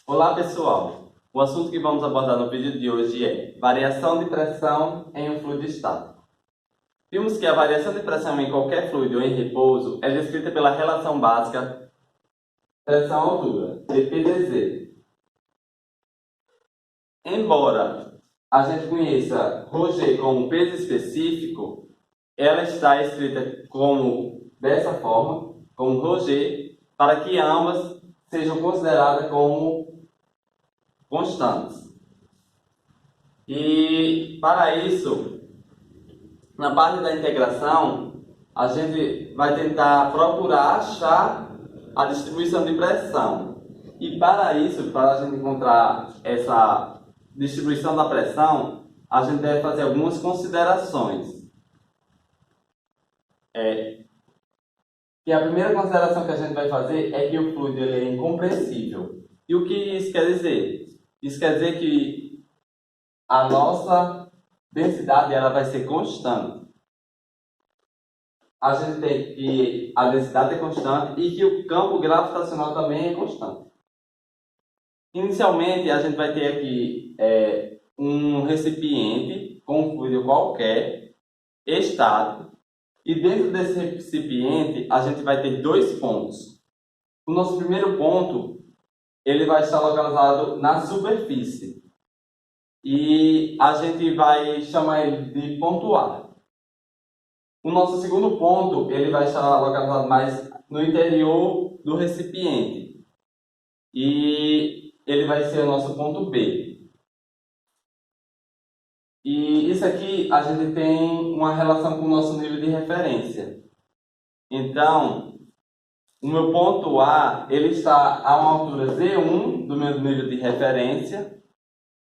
Olá pessoal, o assunto que vamos abordar no vídeo de hoje é variação de pressão em um fluido estático. Vimos que a variação de pressão em qualquer fluido em repouso é descrita pela relação básica pressão-altura, dPdZ. Embora a gente conheça ρg como peso específico, ela está escrita dessa forma, como ρg, para que ambas sejam consideradas como constantes. E para isso, na parte da integração, a gente vai tentar procurar achar a distribuição de pressão. E para isso, para a gente encontrar essa distribuição da pressão, a gente deve fazer algumas considerações. E a primeira consideração que a gente vai fazer é que o fluido ele é incompressível. E o que isso quer dizer? Isso quer dizer que a nossa densidade ela vai ser constante. A gente tem que a densidade é constante e que o campo gravitacional também é constante. Inicialmente, a gente vai ter aqui um recipiente com um fluido qualquer, estático, e dentro desse recipiente a gente vai ter dois pontos. O nosso primeiro ponto ele vai estar localizado na superfície e a gente vai chamar ele de ponto A. O nosso segundo ponto ele vai estar localizado mais no interior do recipiente e ele vai ser o nosso ponto B. E isso aqui a gente tem uma relação com o nosso nível de referência. Então, o meu ponto A ele está a uma altura Z1 do meu nível de referência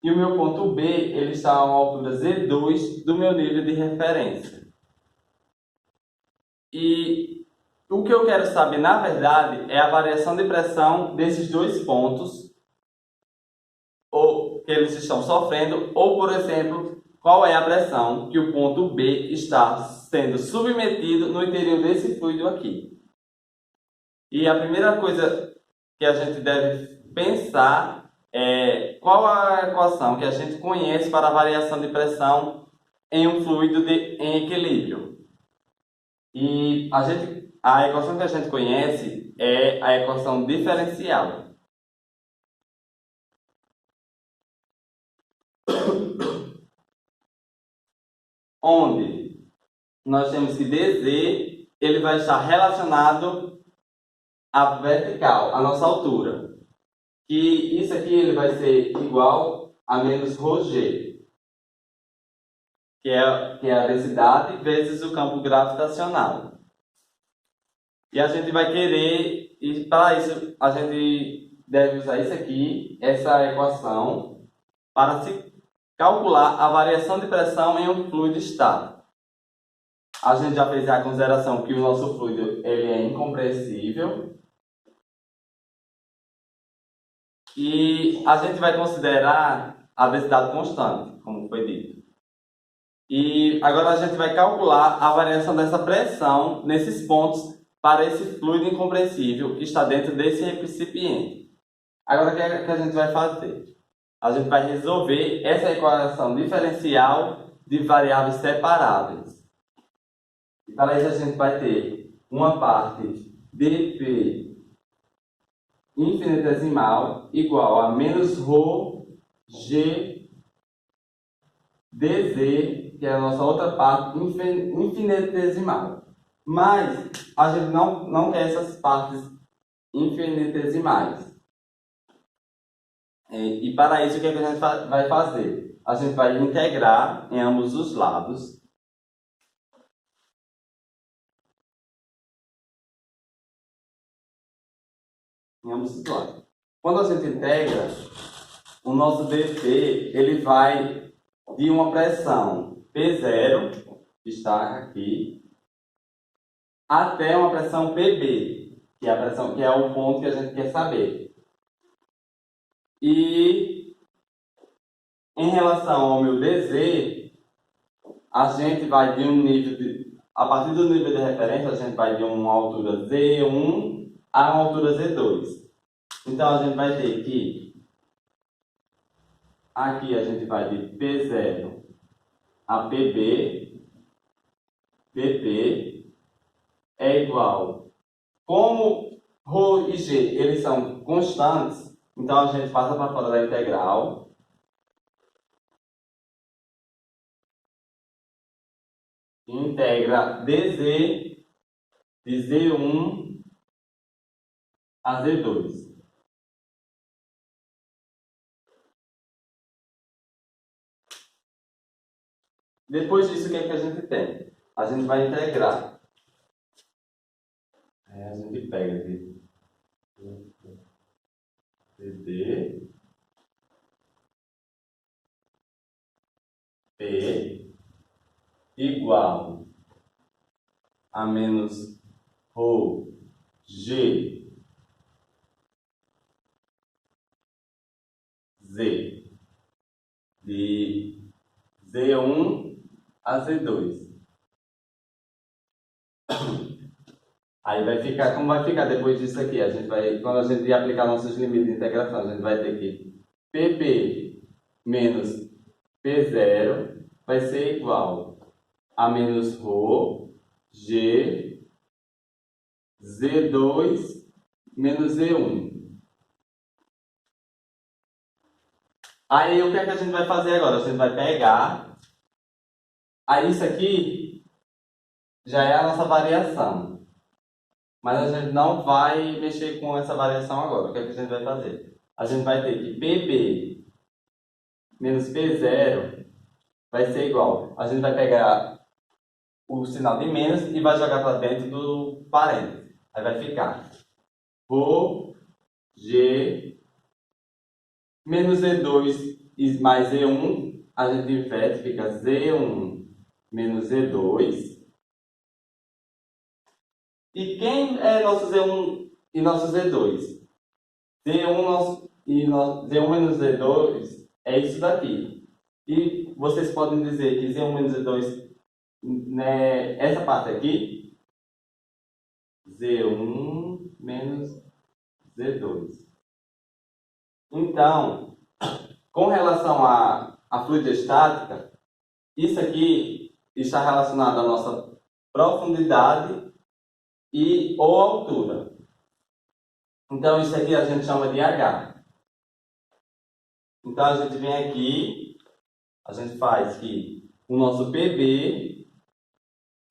e o meu ponto B ele está a uma altura Z2 do meu nível de referência. E o que eu quero saber, na verdade, é a variação de pressão desses dois pontos ou que eles estão sofrendo, ou, por exemplo, qual é a pressão que o ponto B está sendo submetido no interior desse fluido aqui. E a primeira coisa que a gente deve pensar é qual a equação que a gente conhece para a variação de pressão em um fluido em equilíbrio. E a equação que a gente conhece é a equação diferencial. Onde nós temos que dz ele vai estar relacionado à vertical, à nossa altura. Que isso aqui ele vai ser igual a menos ρg, que é a densidade vezes o campo gravitacional. E a gente vai querer, e para isso a gente deve usar isso aqui, essa equação, para se calcular a variação de pressão em um fluido estático. A gente já fez a consideração que o nosso fluido ele é incompressível. E a gente vai considerar a densidade constante, como foi dito. E agora a gente vai calcular a variação dessa pressão nesses pontos para esse fluido incompressível que está dentro desse recipiente. Agora o que a gente vai fazer? A gente vai resolver essa equação diferencial de variáveis separáveis. E para isso a gente vai ter uma parte dp infinitesimal igual a menos ρg dz, que é a nossa outra parte infinitesimal. Mas a gente não quer essas partes infinitesimais. E para isso, o que a gente vai fazer? A gente vai integrar em ambos os lados. Quando a gente integra, o nosso dp ele vai de uma pressão P0, que está aqui, até uma pressão PB, que é o ponto que a gente quer saber. E em relação ao meu dz, a gente vai de um nível a partir do nível de referência, a gente vai de uma altura Z1 a uma altura Z2. Então a gente vai ter que Aqui a gente vai de P0 a PB, BP é igual. Como ρ e g eles são constantes, então a gente passa para fora da integral. Integra dz de Z1 a Z2. Depois disso, o que é que a gente tem? A gente vai integrar. Aí a gente pega de d P igual a menos ρ G Z de Z1 a Z2. Aí vai ficar, como vai ficar depois disso aqui? A gente vai, quando a gente aplicar nossos limites de integração, a gente vai ter que PP menos P0 vai ser igual a menos ρ G Z2 menos Z1. Aí o que é que a gente vai fazer agora? A gente vai pegar. Aí isso aqui já é a nossa variação. Mas a gente não vai mexer com essa variação agora. O que é que a gente vai fazer? A gente vai ter que PB menos P0 vai ser igual. A gente vai pegar o sinal de menos e vai jogar para dentro do parênteses. Aí vai ficar ρ G menos Z2 mais Z1. A gente inverte, fica Z1 menos Z2. E quem é nosso Z1 e nosso Z2? Z1 menos Z2 é isso daqui. E vocês podem dizer que Z1 menos Z2, né, essa parte aqui, Z1 menos Z2. Então, com relação à fluidostática, isso aqui está relacionado à nossa profundidade e ou altura. Então, isso aqui a gente chama de H. Então, a gente vem aqui, a gente faz que o nosso PB,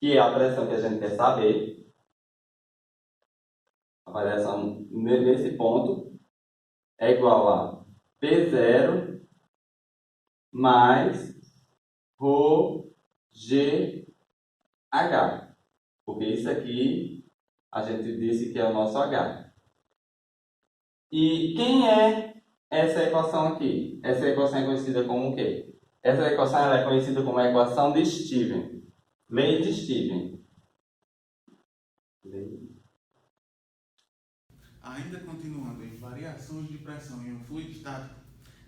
que é a pressão que a gente quer saber, a variação nesse ponto, é igual a P0 mais ρ G H. Porque isso aqui a gente disse que é o nosso H. E quem é essa equação aqui? Essa equação é conhecida como o quê? Essa equação ela é conhecida como a equação de Steven. Lei de Steven. Ainda continuando em variações de pressão em um fluido estático,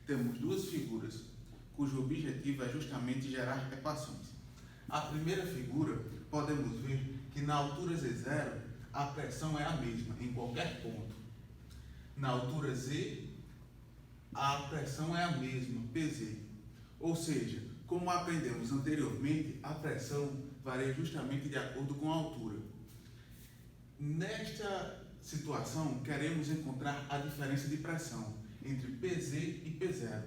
temos duas figuras, cujo objetivo é justamente gerar equações. A primeira figura, podemos ver que na altura Z0, a pressão é a mesma em qualquer ponto. Na altura Z, a pressão é a mesma, PZ. Ou seja, como aprendemos anteriormente, a pressão varia justamente de acordo com a altura. Nesta situação, queremos encontrar a diferença de pressão entre PZ e P0.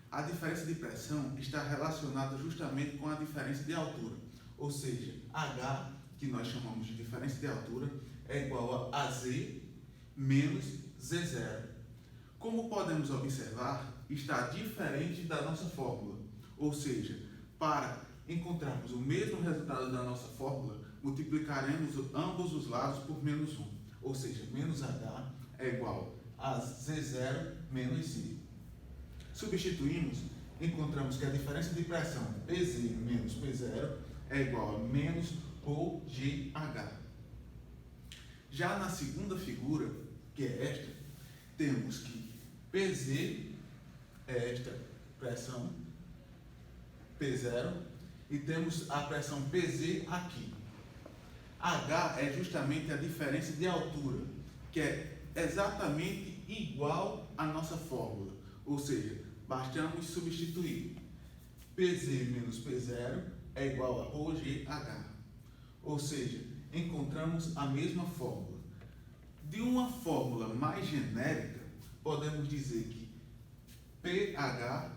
A diferença de pressão está relacionada justamente com a diferença de altura, ou seja, H, que nós chamamos de diferença de altura, é igual a Z menos Z0. Como podemos observar, está diferente da nossa fórmula, ou seja, para encontrarmos o mesmo resultado da nossa fórmula, multiplicaremos ambos os lados por menos 1, ou seja, menos H é igual a Z0 menos Z. Substituímos, encontramos que a diferença de pressão PZ menos P0 é igual a menos ρGH. Já na segunda figura, que é esta, temos que PZ é esta pressão P0 e temos a pressão PZ aqui. H é justamente a diferença de altura, que é exatamente igual à nossa fórmula. Ou seja, bastamos substituir. PZ menos P0 é igual a ρgh. Ou seja, encontramos a mesma fórmula. De uma fórmula mais genérica, podemos dizer que pH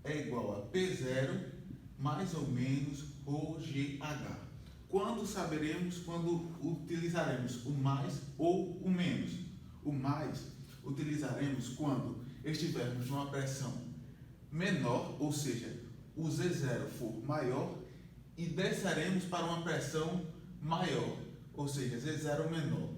é igual a P0 mais ou menos ρgh. Quando saberemos quando utilizaremos o mais ou o menos? O mais utilizaremos quando estivermos numa pressão menor, ou seja, o Z0 for maior, e desceremos para uma pressão maior, ou seja, Z0 menor.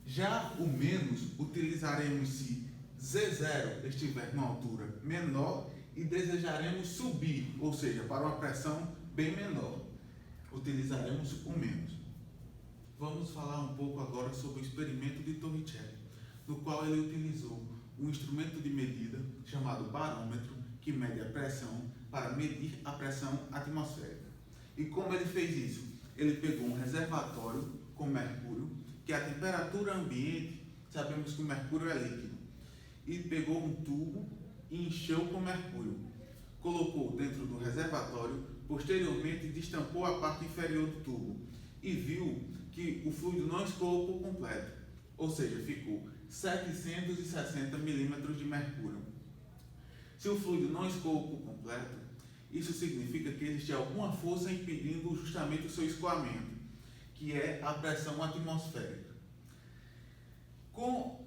Já o menos utilizaremos se Z0 estiver numa altura menor e desejaremos subir, ou seja, para uma pressão bem menor. Utilizaremos o menos. Vamos falar um pouco agora sobre o experimento de Torricelli, no qual ele utilizou um instrumento de medida chamado barômetro, que mede a pressão, para medir a pressão atmosférica. E como ele fez isso? Ele pegou um reservatório com mercúrio, que a temperatura ambiente, sabemos que o mercúrio é líquido, e pegou um tubo e encheu com mercúrio. Colocou dentro do reservatório, posteriormente destampou a parte inferior do tubo e viu que o fluido não escoou por completo, ou seja, ficou 760 milímetros de mercúrio. Se o fluido não escoou por completo, isso significa que existe alguma força impedindo justamente o seu escoamento, que é a pressão atmosférica. Com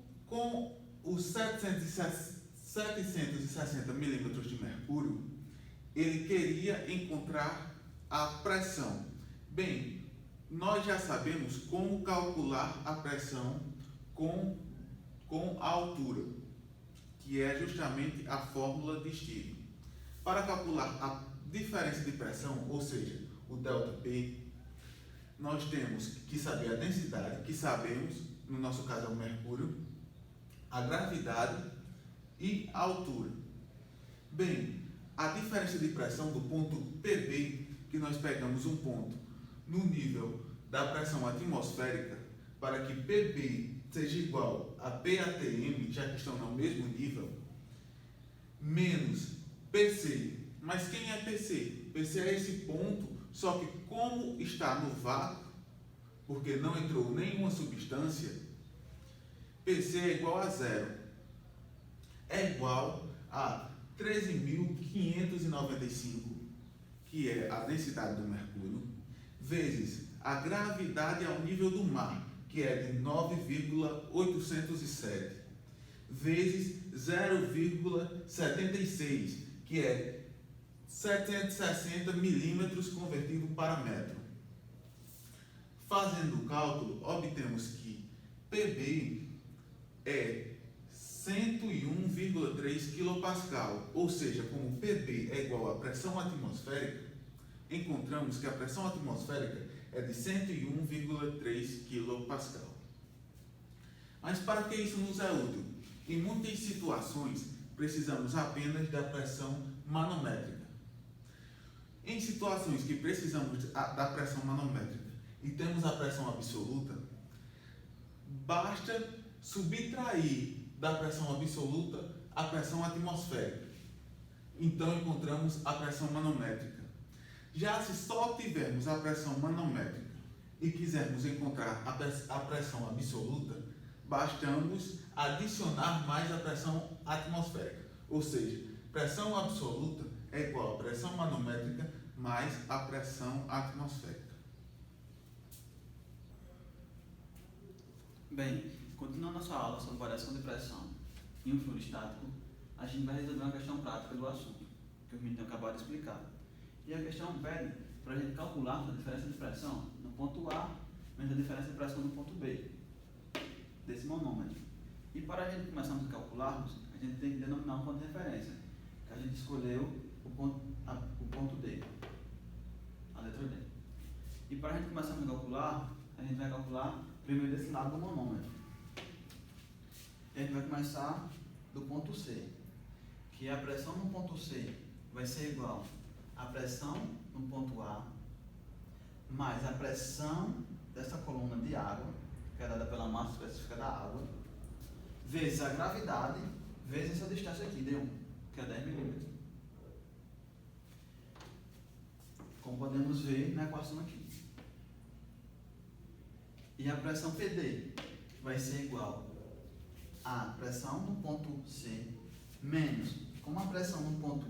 os 760 milímetros de mercúrio, ele queria encontrar a pressão. Bem, nós já sabemos como calcular a pressão com a altura, que é justamente a fórmula de Stirling. Para calcular a diferença de pressão, ou seja, o ΔP, nós temos que saber a densidade, que sabemos, no nosso caso é o mercúrio, a gravidade e a altura. Bem, a diferença de pressão do ponto PB, que nós pegamos um ponto no nível da pressão atmosférica, para que PB seja igual a PATM, já que estão no mesmo nível, menos PC. Mas quem é PC? PC é esse ponto, só que como está no vácuo, porque não entrou nenhuma substância, PC é igual a zero. É igual a 13.595, que é a densidade do mercúrio, vezes a gravidade ao nível do mar, que é de 9,807, vezes 0,76, que é 760 milímetros convertido para metro. Fazendo o cálculo, obtemos que PB é 101,3 kPa, ou seja, como PB é igual à pressão atmosférica, encontramos que a pressão atmosférica é de 101,3 kPa. Mas para que isso nos é útil? Em muitas situações, precisamos apenas da pressão manométrica. Em situações que precisamos da pressão manométrica e temos a pressão absoluta, basta subtrair da pressão absoluta a pressão atmosférica. Então encontramos a pressão manométrica. Já se só tivermos a pressão manométrica e quisermos encontrar a pressão absoluta, bastamos adicionar mais a pressão atmosférica. Ou seja, pressão absoluta é igual a pressão manométrica mais a pressão atmosférica. Bem, continuando a nossa aula sobre variação de pressão em um fluido estático, a gente vai resolver uma questão prática do assunto, que o menino acabou de explicar. E a questão pede para a gente calcular a diferença de pressão no ponto A menos a diferença de pressão no ponto B, desse manômetro. E para a gente começarmos a calcularmos, a gente tem que denominar um ponto de referência, que a gente escolheu o ponto D, a letra D. E para a gente começarmos a calcular, a gente vai calcular primeiro desse lado do manômetro. E a gente vai começar do ponto C, que a pressão no ponto C vai ser igual à pressão no ponto A, mais a pressão dessa coluna de água, que é dada pela massa específica da água, vezes a gravidade vezes essa distância aqui, D1, que é 10 milímetros. Como podemos ver na equação aqui. E a pressão PD vai ser igual a pressão no ponto C menos, como a pressão no ponto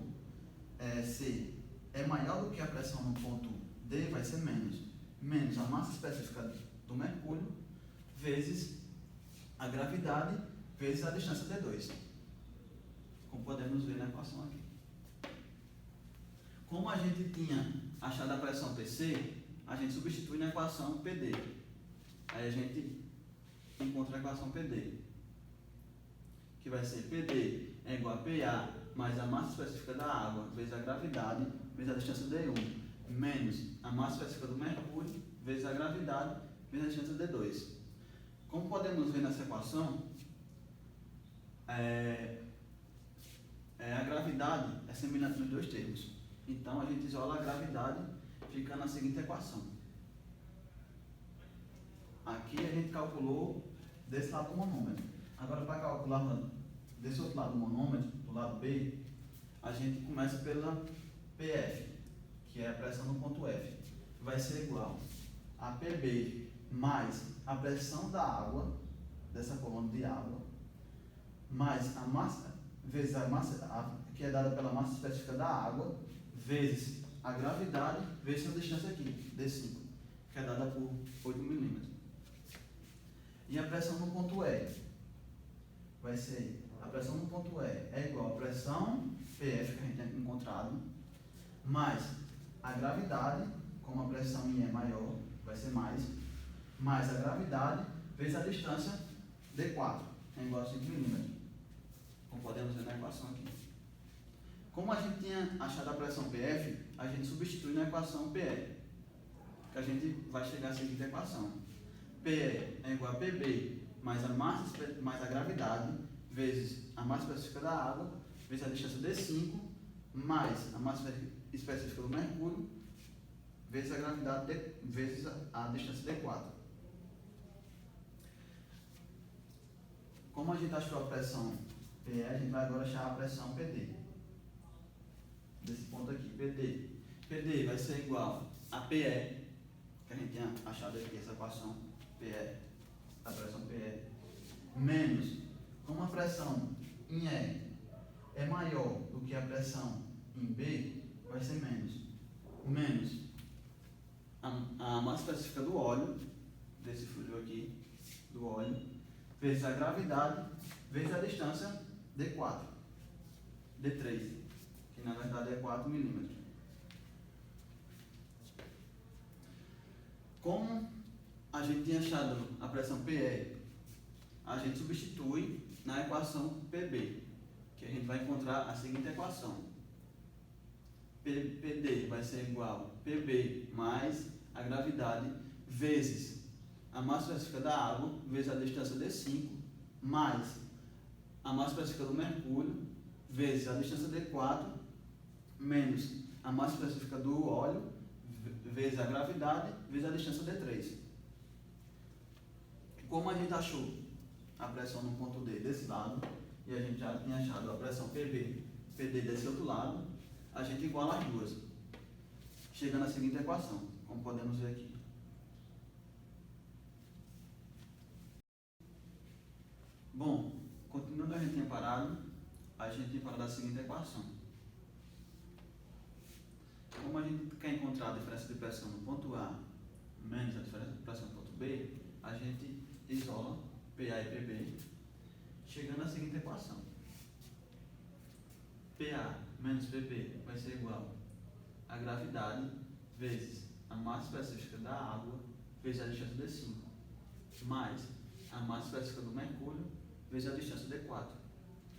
C é maior do que a pressão no ponto D, vai ser menos a massa específica do mercúrio vezes a gravidade vezes a distância D2. Como podemos ver na equação aqui. Como a gente tinha achado a pressão PC, a gente substitui na equação PD. Aí a gente encontra a equação PD, que vai ser PD é igual a PA mais a massa específica da água vezes a gravidade vezes a distância D1 menos a massa específica do mercúrio vezes a gravidade vezes a distância D2. Como podemos ver nessa equação, a gravidade é semelhante nos dois termos. Então, a gente isola a gravidade, fica na seguinte equação. Aqui a gente calculou desse lado do manômetro. Agora, para calcular desse outro lado do manômetro, do lado B, a gente começa pela PF, que é a pressão no ponto F. Vai ser igual a PB mais a pressão da água, dessa coluna de água, mais a massa, vezes a massa, que é dada pela massa específica da água, vezes a gravidade, vezes a distância aqui, D5, que é dada por 8 milímetros. E a pressão no ponto E vai ser, a pressão no ponto E é igual à pressão PF, que a gente tem encontrado, mais a gravidade, como a pressão em E é maior, vai ser mais a gravidade, vezes a distância D4, que é igual a 5 milímetros. Como podemos ver na equação aqui. Como a gente tinha achado a pressão PF, a gente substitui na equação PE, que a gente vai chegar à seguinte equação. PE é igual a PB mais a massa mais a gravidade vezes a massa específica da água vezes a distância D5 mais a massa específica do mercúrio vezes a gravidade vezes a distância D4. Como a gente achou a pressão PE, a gente vai agora achar a pressão PD. Desse ponto aqui, PD. PD vai ser igual a PE, que a gente tinha achado aqui, essa equação PE, a pressão PE, menos, como a pressão em E é maior do que a pressão em B, vai ser menos a massa específica do óleo, desse fluido aqui, do óleo, vezes a gravidade, vezes a distância D4, D3, que na verdade é 4 milímetros. Como a gente tinha achado a pressão PE, a gente substitui na equação PB, que a gente vai encontrar a seguinte equação. PD vai ser igual a PB mais a gravidade vezes a massa específica da água vezes a distância D5 mais a massa específica do mercúrio vezes a distância D4 menos a massa específica do óleo vezes a gravidade vezes a distância D3. Como a gente achou a pressão no ponto D desse lado e a gente já tinha achado a pressão PD desse outro lado, a gente iguala as duas, chegando à seguinte equação, como podemos ver aqui. Bom, continuando a gente tinha parado a seguinte equação. Como a gente quer encontrar a diferença de pressão no ponto A menos a diferença de pressão no ponto B, a gente isola PA e PB, chegando à seguinte equação. PA menos PB vai ser igual a gravidade vezes a massa específica da água vezes a distância D5 mais a massa específica do mercúrio vezes a distância D4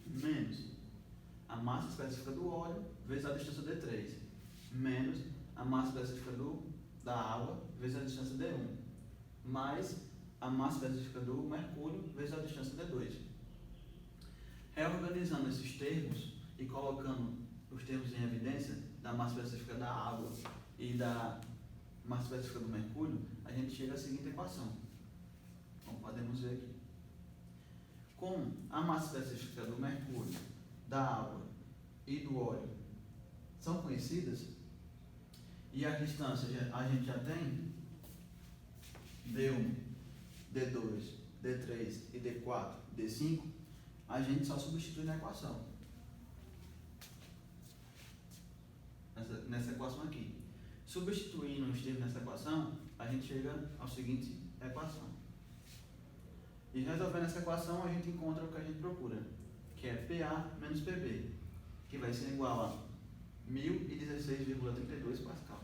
menos a massa específica do óleo vezes a distância D3 menos a massa específica da água vezes a distância D1 mais a massa específica do mercúrio vezes a distância D2. Reorganizando esses termos e colocando os termos em evidência da massa específica da água e da massa específica do mercúrio, a gente chega à seguinte equação, como podemos ver aqui. Com Então, a massa específica do mercúrio, da água e do óleo são conhecidas, e a distância a gente já tem D1, D2, D3 e D4, D5, a gente só substitui na equação. Nessa equação aqui. Substituindo os termos nessa equação, a gente chega à seguinte equação. E resolvendo essa equação, a gente encontra o que a gente procura, que é PA menos PB, que vai ser igual a 1016,32 Pascal.